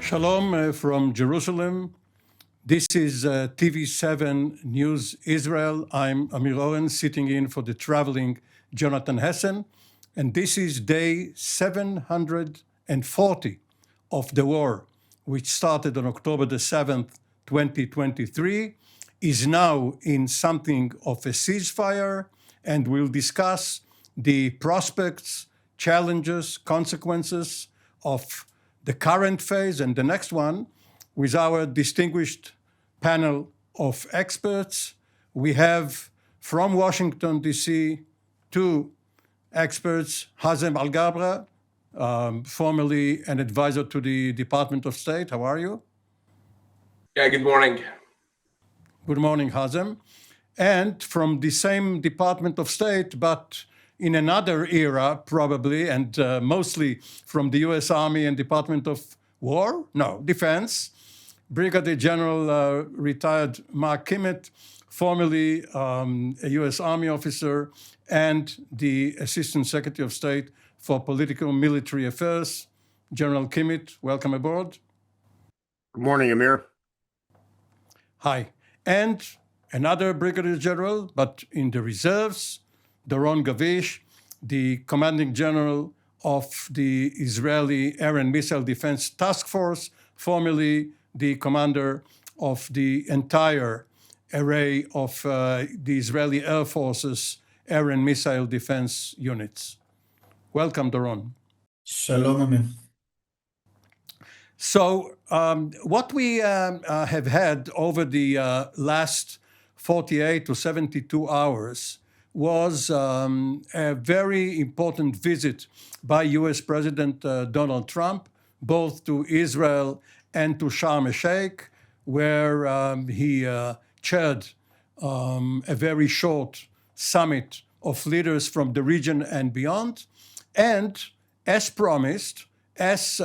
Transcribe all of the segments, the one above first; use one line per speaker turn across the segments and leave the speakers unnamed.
Shalom from Jerusalem. This is TV7 News Israel. I'm Amir Oren, sitting in for the traveling Jonathan Hessen. And this is day 740 of the war, which started on October the 7th, 2023, is now in something of a ceasefire, and we'll discuss the prospects, challenges, consequences of the current phase and the next one with our distinguished panel of experts. We have from Washington, D.C., two experts, Hazem Al-Gabra, formerly an advisor to the Department of State. How are you?
Yeah, good morning.
Good morning, Hazem. And from the same Department of State, but in another era, probably, and mostly from the U.S. Army and Department of Defense, Brigadier General retired Mark Kimmett, formerly a U.S. Army officer and the Assistant Secretary of State for Political and Military Affairs. General Kimmett, welcome aboard.
Good morning, Amir.
Hi. And another Brigadier General, but in the reserves, Doron Gavish, the Commanding General of the Israeli Air and Missile Defense Task Force, formerly the commander of the entire array of the Israeli Air Force's air and missile defense units. Welcome, Doron.
Shalom, Amir.
So what we have had over the last 48 to 72 hours was a very important visit by U.S. President Donald Trump, both to Israel and to Sharm el-Sheikh, where he chaired a very short summit of leaders from the region and beyond. And as promised, as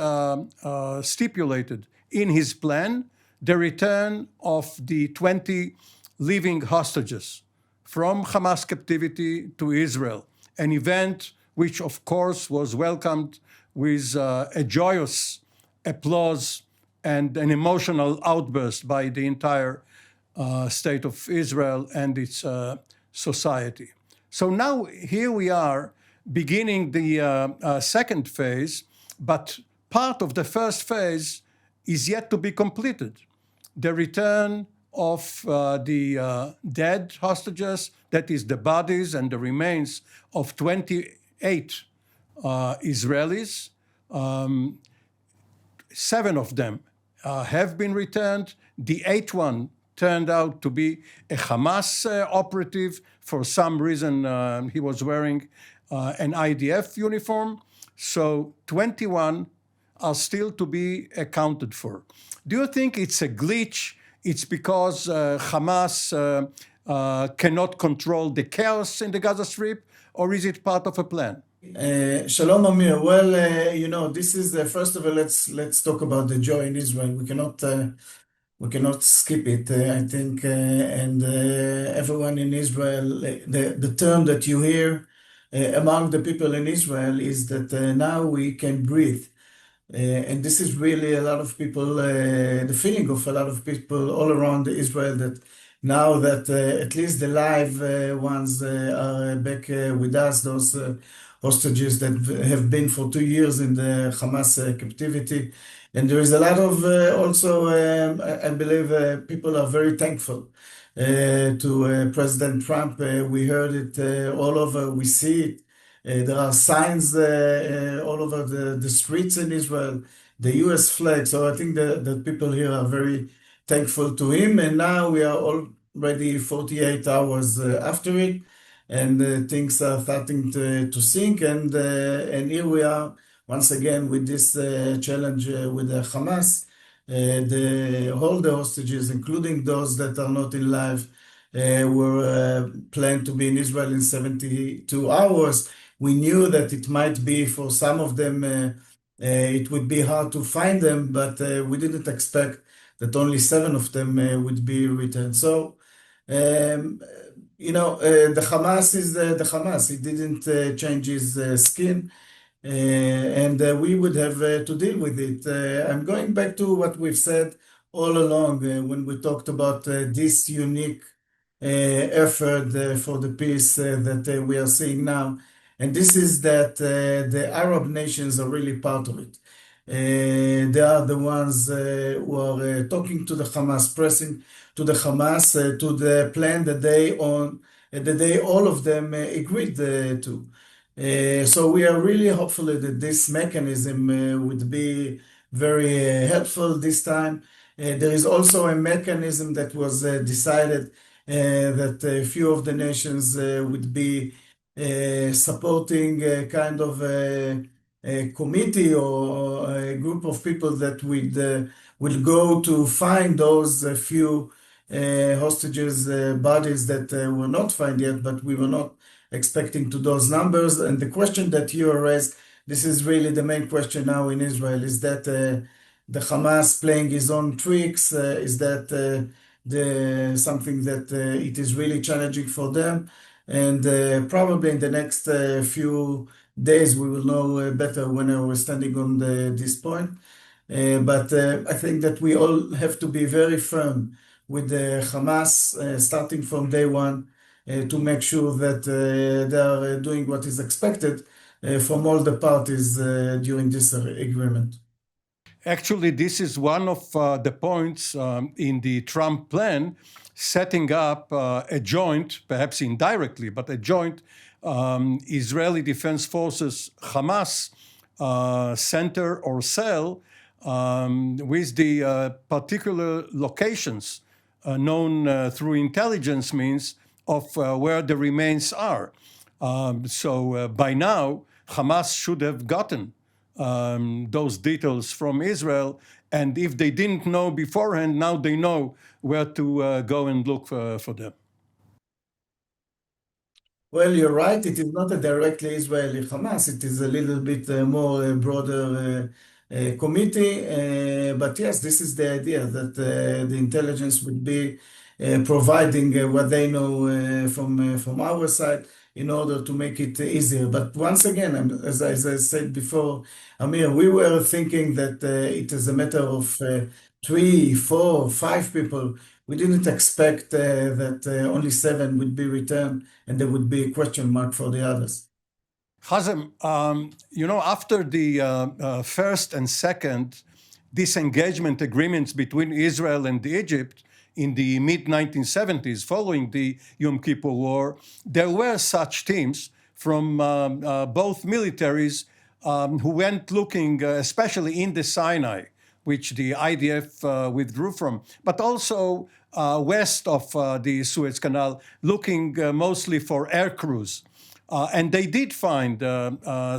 stipulated in his plan, the return of the 20 living hostages from Hamas captivity to Israel, an event which, of course, was welcomed with a joyous applause and an emotional outburst by the entire state of Israel and its society. So now here we are beginning the second phase, but part of the first phase is yet to be completed. The return of the dead hostages, that is the bodies and the remains of 28 Israelis. 7 of them have been returned. The 8th one turned out to be a Hamas operative. For some reason, he was wearing an IDF uniform. So 21 are still to be accounted for. Do you think it's a glitch? It's because Hamas cannot control the chaos in the Gaza Strip, or is it part of a plan?
Shalom, Amir. Well, this is first of all, let's talk about the joy in Israel. We cannot skip it. I think, and everyone in Israel, the term that you hear among the people in Israel is that now we can breathe. And this is really a lot of people, the feeling of a lot of people all around Israel, that now that at least the live ones are back with us, those hostages that have been for 2 years in the Hamas captivity. And there is a lot of also, I believe people are very thankful to President Trump. We heard it all over, we see it. There are signs all over the streets in Israel, the US flag. So I think that people here are very thankful to him. And now we are already 48 hours after it, and things are starting to sink. And here we are once again with this challenge with the Hamas. All the hostages, including those that are not in life, were planned to be in Israel in 72 hours. We knew that it might be for some of them, it would be hard to find them, but we didn't expect that only 7 of them would be returned. So, the Hamas is the Hamas. It didn't change his skin. and we would have to deal with it. I'm going back to what we've said all along when we talked about this unique effort for the peace that we are seeing now. And this is that the Arab nations are really part of it. They are the ones who are talking to the Hamas, pressing to the Hamas to the plan that they all of them agreed to. So we are really hopeful that this mechanism would be very helpful this time. There is also a mechanism that was decided that a few of the nations would be supporting a kind of a committee or a group of people that will go to find those few hostages bodies that were not found yet, but we were not expecting to those numbers. And the question that you raised, this is really the main question now in Israel, is that the Hamas playing his own tricks? Is that something that it is really challenging for them? And probably in the next few days, we will know better when we're standing on this point. But I think that we all have to be very firm with the Hamas, starting from day one, to make sure that they are doing what is expected from all the parties during this agreement.
Actually, this is one of the points in the Trump plan, setting up a joint, perhaps indirectly, but a joint Israeli Defense Forces Hamas center or cell with the particular locations known through intelligence means of where the remains are. So by now, Hamas should have gotten those details from Israel. And if they didn't know beforehand, now they know where to go and look for them.
Well, you're right. It is not a directly Israeli Hamas. It is a little bit more broader committee. But yes, this is the idea that the intelligence would be providing what they know from our side in order to make it easier. But once again, as I said before, Amir, we were thinking that it is a matter of 3, 4, 5 people. We didn't expect that only 7 would be returned and there would be a question mark for the others.
Hazem, after the first and second disengagement agreements between Israel and Egypt in the mid-1970s, following the Yom Kippur War, there were such teams from both militaries who went looking, especially in the Sinai, which the IDF withdrew from, but also west of the Suez Canal, looking mostly for air crews. And they did find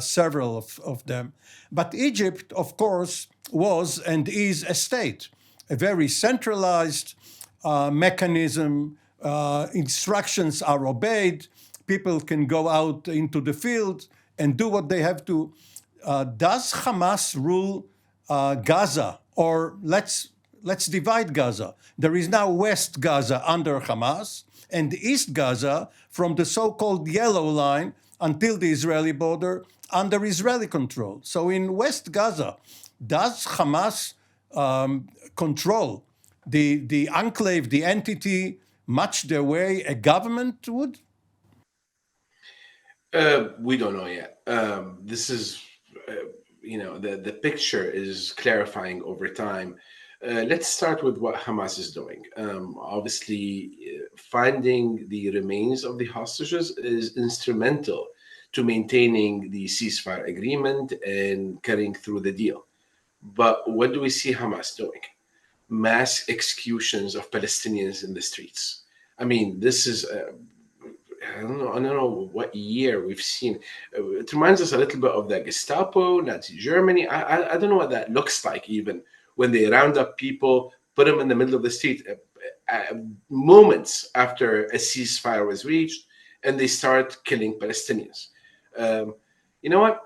several of them. But Egypt, of course, was and is a state, a very centralized mechanism. Instructions are obeyed. People can go out into the field and do what they have to. Does Hamas rule Gaza? Or let's divide Gaza. There is now West Gaza under Hamas and East Gaza from the so-called yellow line until the Israeli border under Israeli control. So in West Gaza, does Hamas control the enclave, the entity, much the way a government would?
We don't know yet. This is, the picture is clarifying over time. Let's start with what Hamas is doing. Obviously, finding the remains of the hostages is instrumental to maintaining the ceasefire agreement and carrying through the deal. But what do we see Hamas doing? Mass executions of Palestinians in the streets. I mean, this is, I don't know what year we've seen. It reminds us a little bit of the Gestapo, Nazi Germany. I don't know what that looks like even, when they round up people, put them in the middle of the street moments after a ceasefire was reached, and they start killing Palestinians. You know what?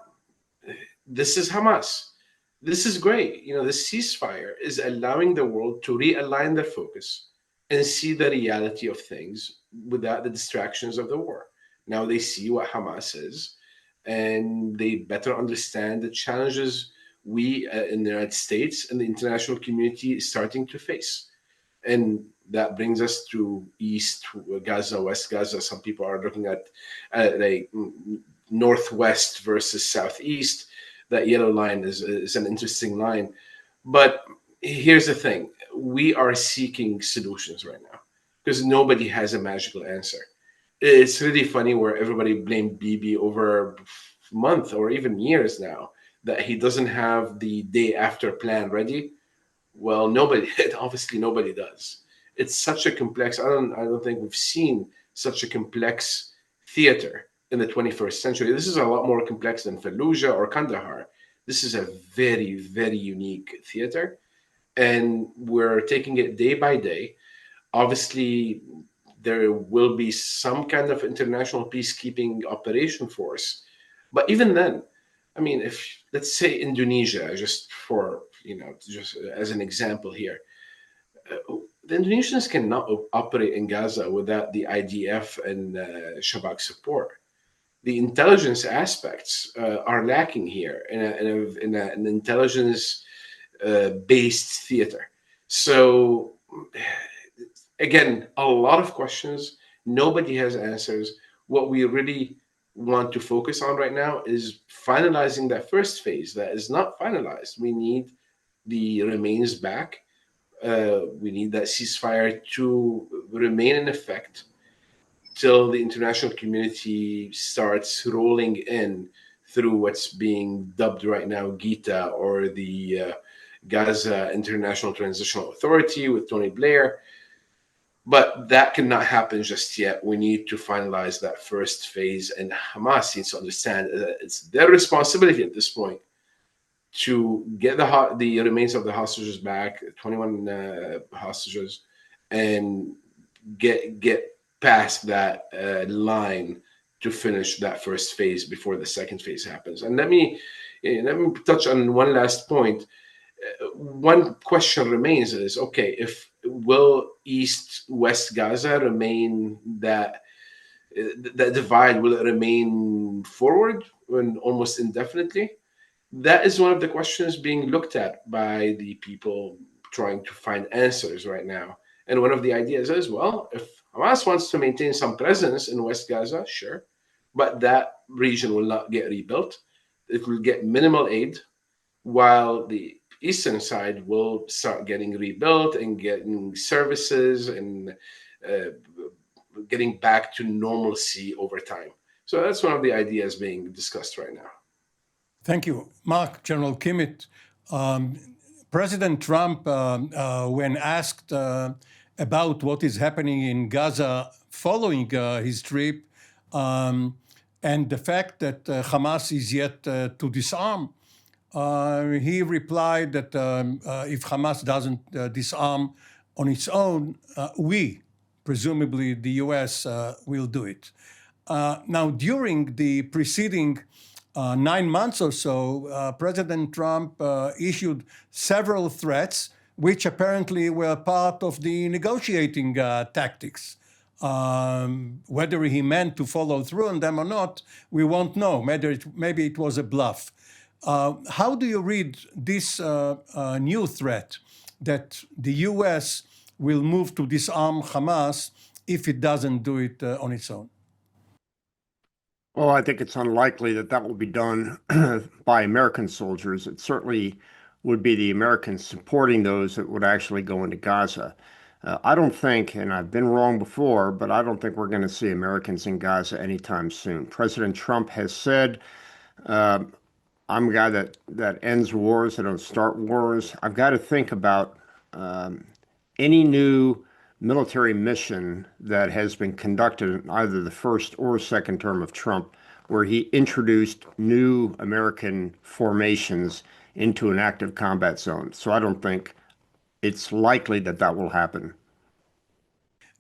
This is Hamas. This is great. This ceasefire is allowing the world to realign their focus and see the reality of things without the distractions of the war. Now they see what Hamas is. and they better understand the challenges we in the United States and the international community is starting to face. And that brings us to East Gaza, West Gaza. Some people are looking at like Northwest versus Southeast. That yellow line is an interesting line. But here's the thing, we are seeking solutions right now because nobody has a magical answer. It's really funny where everybody blamed Bibi over a month or even years now that he doesn't have the day after plan ready. Well, nobody, obviously nobody does. It's such a complex, I don't think we've seen such a complex theater in the 21st century. This is a lot more complex than Fallujah or Kandahar. This is a very, very unique theater, and we're taking it day by day. Obviously, there will be some kind of international peacekeeping operation force, but even then, I mean, if let's say Indonesia, just for just as an example here, the Indonesians cannot operate in Gaza without the IDF and Shabak support. The intelligence aspects are lacking here in an intelligence based theater. So again, a lot of questions. Nobody has answers. What we really want to focus on right now is finalizing that first phase that is not finalized. We need the remains back. We need that ceasefire to remain in effect till the international community starts rolling in through what's being dubbed right now Gita, or the Gaza International Transitional Authority with Tony Blair. But that cannot happen just yet. We need to finalize that first phase, and Hamas needs to understand that it's their responsibility at this point to get the remains of the hostages back, 21 hostages, and get past that line to finish that first phase before the second phase happens. And let me touch on one last point. One question remains is, okay, if will East West Gaza remain that divide, will it remain forward and almost indefinitely? That is one of the questions being looked at by the people trying to find answers right now. And one of the ideas is, well, if Hamas wants to maintain some presence in West Gaza, sure, but that region will not get rebuilt. It will get minimal aid, while the eastern side will start getting rebuilt and getting services and uh, getting back to normalcy over time. So that's one of the ideas being discussed right now.
Thank you, Mark. General Kimmett. President Trump, when asked about what is happening in Gaza following his trip, and the fact that Hamas is yet to disarm, he replied that if Hamas doesn't disarm on its own, we, presumably the US, will do it. Now, during the preceding 9 months or so, President Trump issued several threats, which apparently were part of the negotiating tactics. Whether he meant to follow through on them or not, we won't know. Maybe it was a bluff. How do you read this new threat that the US will move to disarm Hamas if it doesn't do it on its own?
Well, I think it's unlikely that that will be done by American soldiers. It certainly would be the Americans supporting those that would actually go into Gaza. I don't think, and I've been wrong before, but I don't think we're going to see Americans in Gaza anytime soon. President Trump has said, I'm a guy that ends wars, I don't start wars. I've got to think about any new military mission that has been conducted in either the first or second term of Trump, where he introduced new American formations into an active combat zone. So I don't think it's likely that that will happen.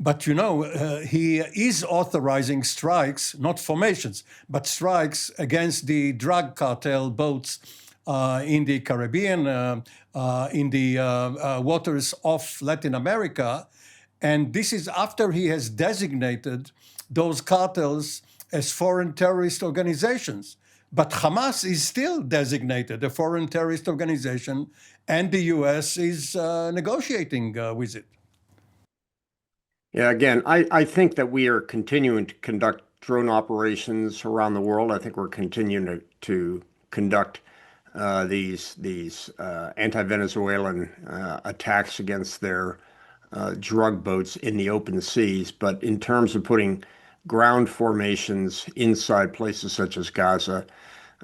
But he is authorizing strikes, not formations, but strikes against the drug cartel boats in the Caribbean, in the waters off Latin America. And this is after he has designated those cartels as foreign terrorist organizations. But Hamas is still designated a foreign terrorist organization, and the U.S. is negotiating with it.
Yeah, again, I think that we are continuing to conduct drone operations around the world. I think we're continuing to conduct these anti-Venezuelan attacks against their drug boats in the open seas. But in terms of putting ground formations inside places such as Gaza,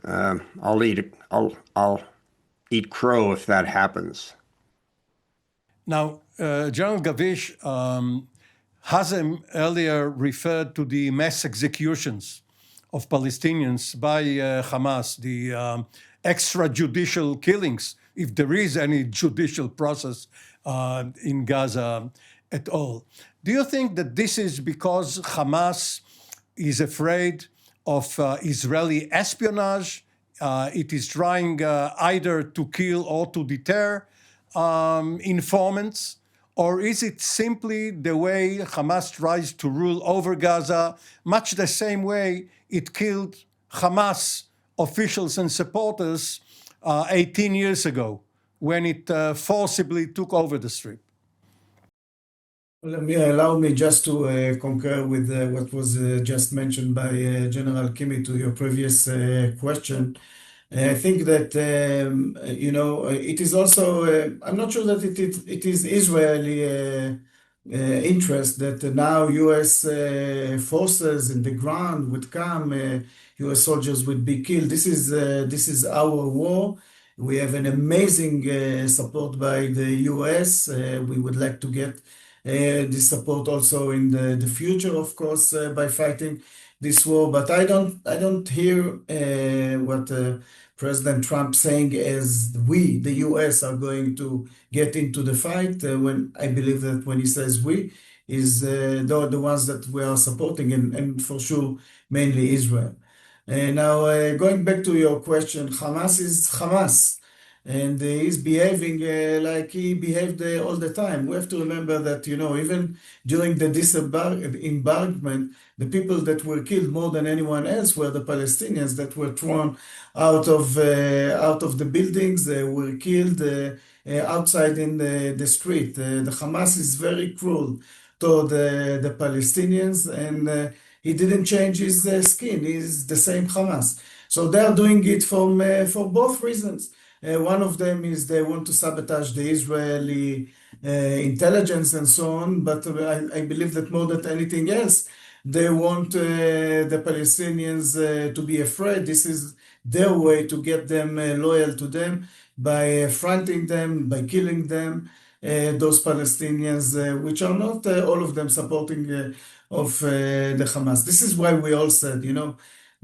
I'll eat crow if that happens.
Now, General Gavish, Hazem earlier referred to the mass executions of Palestinians by Hamas, the extrajudicial killings, if there is any judicial process in Gaza at all. Do you think that this is because Hamas is afraid of Israeli espionage? It is trying either to kill or to deter informants? Or is it simply the way Hamas tries to rule over Gaza, much the same way it killed Hamas officials and supporters 18 years ago when it forcibly took over the Strip?
Allow me just to concur with what was just mentioned by General Kimi to your previous question. I think that it is also. I'm not sure that it is Israeli interest that now U.S. forces in the ground would come, U.S. soldiers would be killed. This is our war. We have an amazing support by the U.S. We would like to get this support also in the future, of course, by fighting this war. But I don't hear what President Trump saying as we, the U.S., are going to get into the fight. When I believe that when he says we, is the ones that we are supporting, and for sure mainly Israel. Now, going back to your question, Hamas is Hamas. And he's behaving like he behaved all the time. We have to remember that, even during the disembarkment, the people that were killed more than anyone else were the Palestinians that were thrown out of the buildings. They were killed outside in the street. The Hamas is very cruel toward the Palestinians, and he didn't change his skin. He's the same Hamas. So they are doing it for both reasons. One of them is they want to sabotage the Israeli intelligence and so on, but I believe that more than anything else, they want the Palestinians to be afraid. This is their way to get them loyal to them by affronting them, by killing them, those Palestinians, which are not all of them supporting of the Hamas. This is why we all said,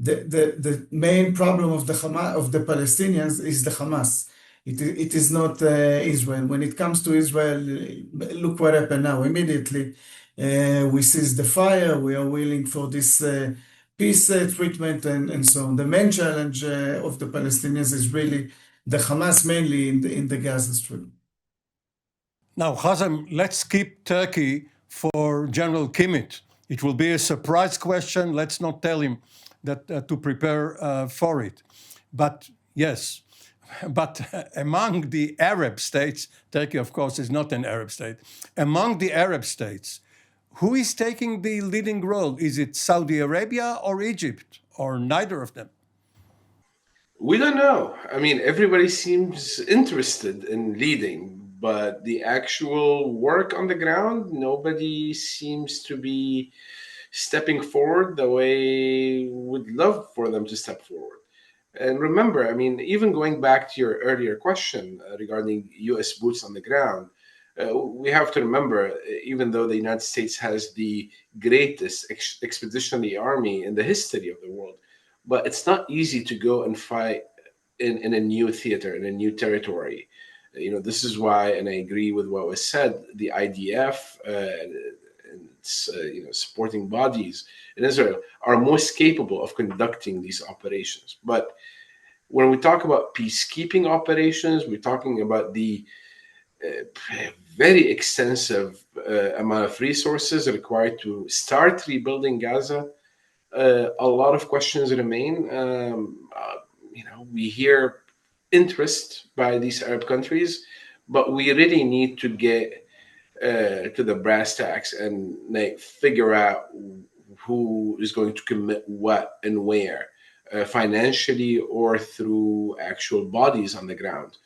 the main problem of the Hamas, of the Palestinians, is the Hamas. It is not Israel. When it comes to Israel, look what happened now. Immediately, we cease the fire. We are willing for this peace treatment and so on. The main challenge of the Palestinians is really the Hamas, mainly in the Gaza Strip.
Now, Hazem, let's keep Turkey for General Kimmich. It will be a surprise question. Let's not tell him that to prepare for it. But yes, but among the Arab states, Turkey, of course, is not an Arab state. Among the Arab states, who is taking the leading role? Is it Saudi Arabia or Egypt, or neither of them?
We don't know. I mean, everybody seems interested in leading, but the actual work on the ground, nobody seems to be stepping forward the way we'd love for them to step forward. And remember, I mean, even going back to your earlier question regarding US boots on the ground, we have to remember, even though the United States has the greatest expeditionary army in the history of the world, but it's not easy to go and fight in a new theater, in a new territory. This is why, and I agree with what was said, the IDF and its supporting bodies in Israel are most capable of conducting these operations. But when we talk about peacekeeping operations, we're talking about the very extensive amount of resources required to start rebuilding Gaza. A lot of questions remain. we hear interest by these Arab countries, but we really need to get to the brass tacks and like figure out who is going to commit what and where, financially or through actual bodies on the ground.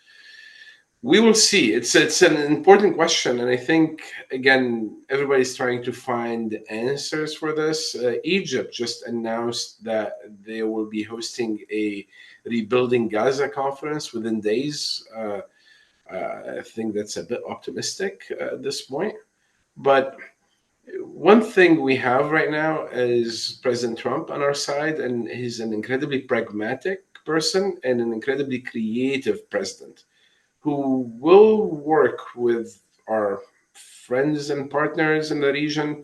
We will see. It's an important question, and I think again everybody's trying to find answers for this. Egypt just announced that they will be hosting a rebuilding Gaza conference within days. I think that's a bit optimistic at this point. But one thing we have right now is President Trump on our side, and he's an incredibly pragmatic person and an incredibly creative president who will work with our friends and partners in the region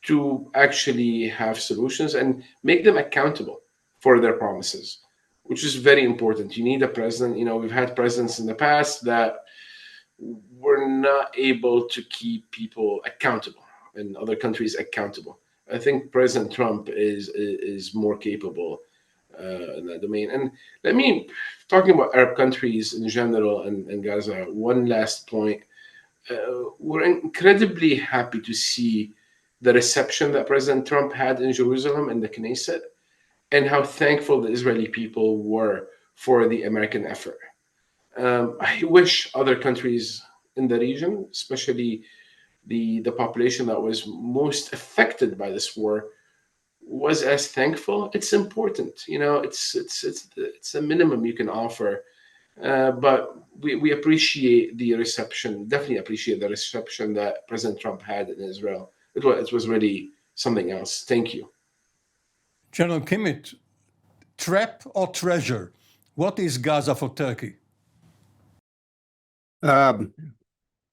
to actually have solutions and make them accountable for their promises, which is very important. You need a president. We've had presidents in the past that were not able to keep people accountable and other countries accountable. I think President Trump is more capable in that domain. And let me, talking about Arab countries in general and Gaza, one last point. We're incredibly happy to see the reception that President Trump had in Jerusalem and the Knesset, and how thankful the Israeli people were for the American effort. I wish other countries in the region, especially the population that was most affected by this war, was as thankful. It's important, it's a minimum you can offer, but we appreciate the reception. Definitely appreciate the reception that President Trump had in Israel. It was really something else. Thank you,
General Kimmit. Trap or treasure? What is Gaza for Turkey?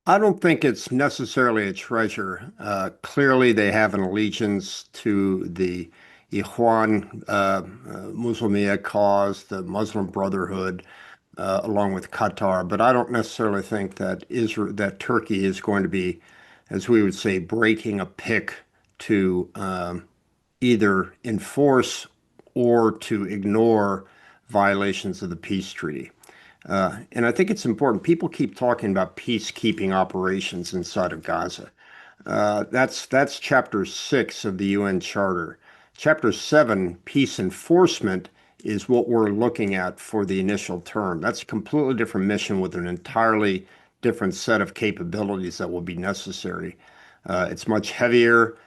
I don't think it's necessarily a treasure. Clearly, they have an allegiance to the Ikhwan Muslimia cause, the Muslim Brotherhood, along with Qatar. But I don't necessarily think that that Turkey is going to be, as we would say, breaking a pick to either enforce or to ignore violations of the peace treaty. And I think it's important. People keep talking about peacekeeping operations inside of Gaza. That's Chapter 6 of the UN Charter. Chapter 7, peace enforcement, is what we're looking at for the initial term. That's a completely different mission with an entirely different set of capabilities that will be necessary. It's much heavier.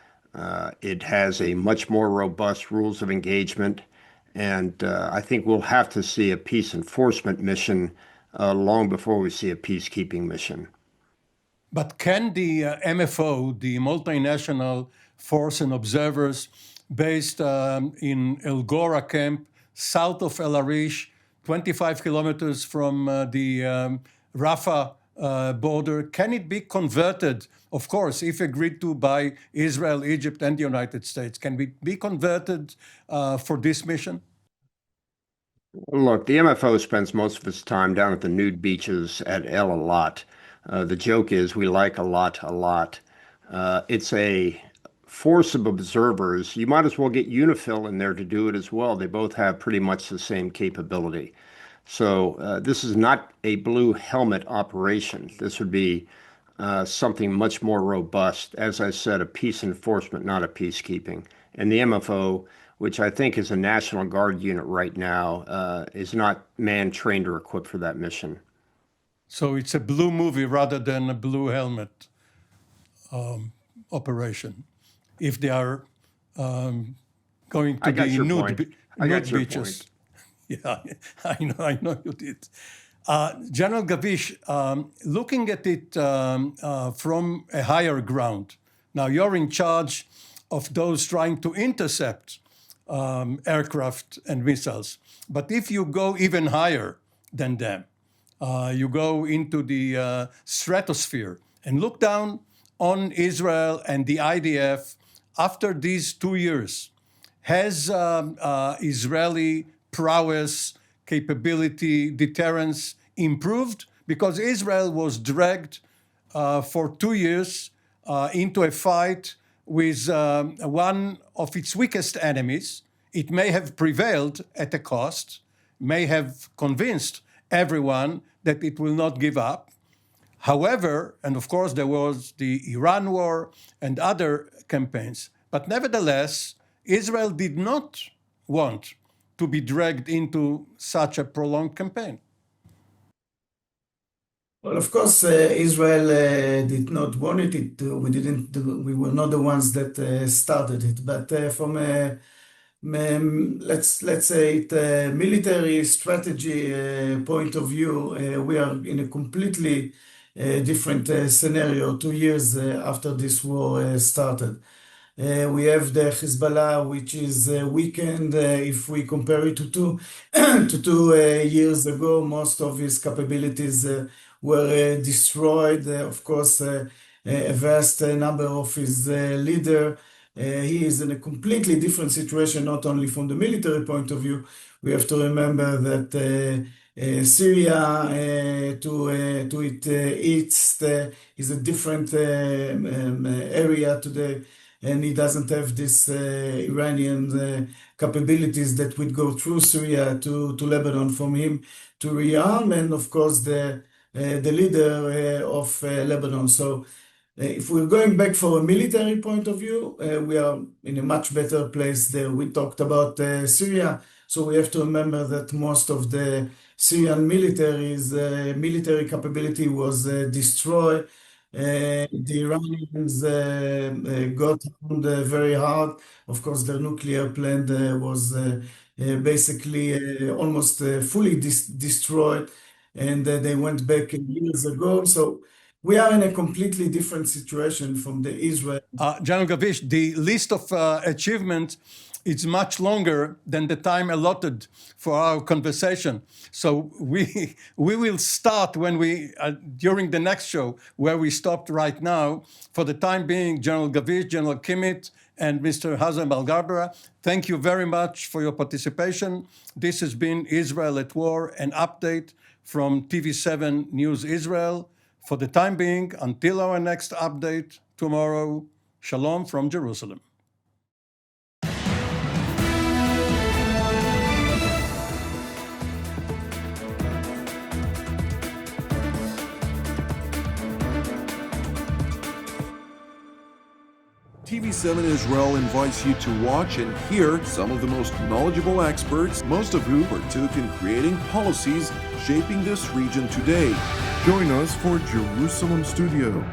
It has a much more robust rules of engagement. And I think we'll have to see a peace enforcement mission long before we see a peacekeeping mission.
But can the MFO, the multinational force and observers based in El Gora camp, south of El Arish, 25 kilometers from the Rafah border, can it be converted, of course, if agreed to by Israel, Egypt, and the United States, can it be converted for this mission?
Look, the MFO spends most of its time down at the nude beaches at El Alat. The joke is we like Alat a lot. It's a force of observers. You might as well get UNIFIL in there to do it as well. They both have pretty much the same capability. So this is not a blue helmet operation. This would be something much more robust. As I said, a peace enforcement, not a peacekeeping. And the MFO, which I think is a National Guard unit right now, is not man-trained or equipped for that mission.
So it's a blue movie rather than a blue helmet operation. If they are going to be nude beaches. Yeah, I know you did. General Gavish, looking at it from a higher ground, now you're in charge of those trying to intercept aircraft and missiles. But if you go even higher than them, you go into the stratosphere and look down on Israel and the IDF after these 2 years. Has Israeli prowess, capability, deterrence improved? Because Israel was dragged for 2 years into a fight with one of its weakest enemies. It may have prevailed at a cost. may have convinced everyone that it will not give up. However, and of course there was the Iran war and other campaigns, but nevertheless, Israel did not want to be dragged into such a prolonged campaign.
Well, of course, Israel did not want it. We were not the ones that started it. But from a let's say it, military strategy point of view, we are in a completely different scenario 2 years after this war started. We have the Hezbollah, which is weakened. If we compare it to 2 years ago, most of his capabilities were destroyed. Of course, a vast number of his leader. He is in a completely different situation, not only from the military point of view. We have to remember that Syria to its east is a different area today, and he doesn't have this Iranian capabilities that would go through Syria to Lebanon from him to rearm, and of course the leader of Lebanon. So if we're going back for a military point of view, we are in a much better place there. We talked about Syria, so we have to remember that most of the Syrian military capability was destroyed. The Iranians got very hard. Of course, their nuclear plant was basically almost fully destroyed, and they went back years ago. So we are in a completely different situation from the Israel.
General Gavish, the list of achievements is much longer than the time allotted for our conversation. So we will start when during the next show, where we stopped right now. For the time being, General Gavish, General Kimmit, and Mr. Hazem Al-Garbera, thank you very much for your participation. This has been Israel at War, an update from TV7 News Israel. For the time being, until our next update tomorrow, Shalom from Jerusalem.
TV7 Israel invites you to watch and hear some of the most knowledgeable experts, most of whom partook in creating policies shaping this region today. Join us for Jerusalem Studio.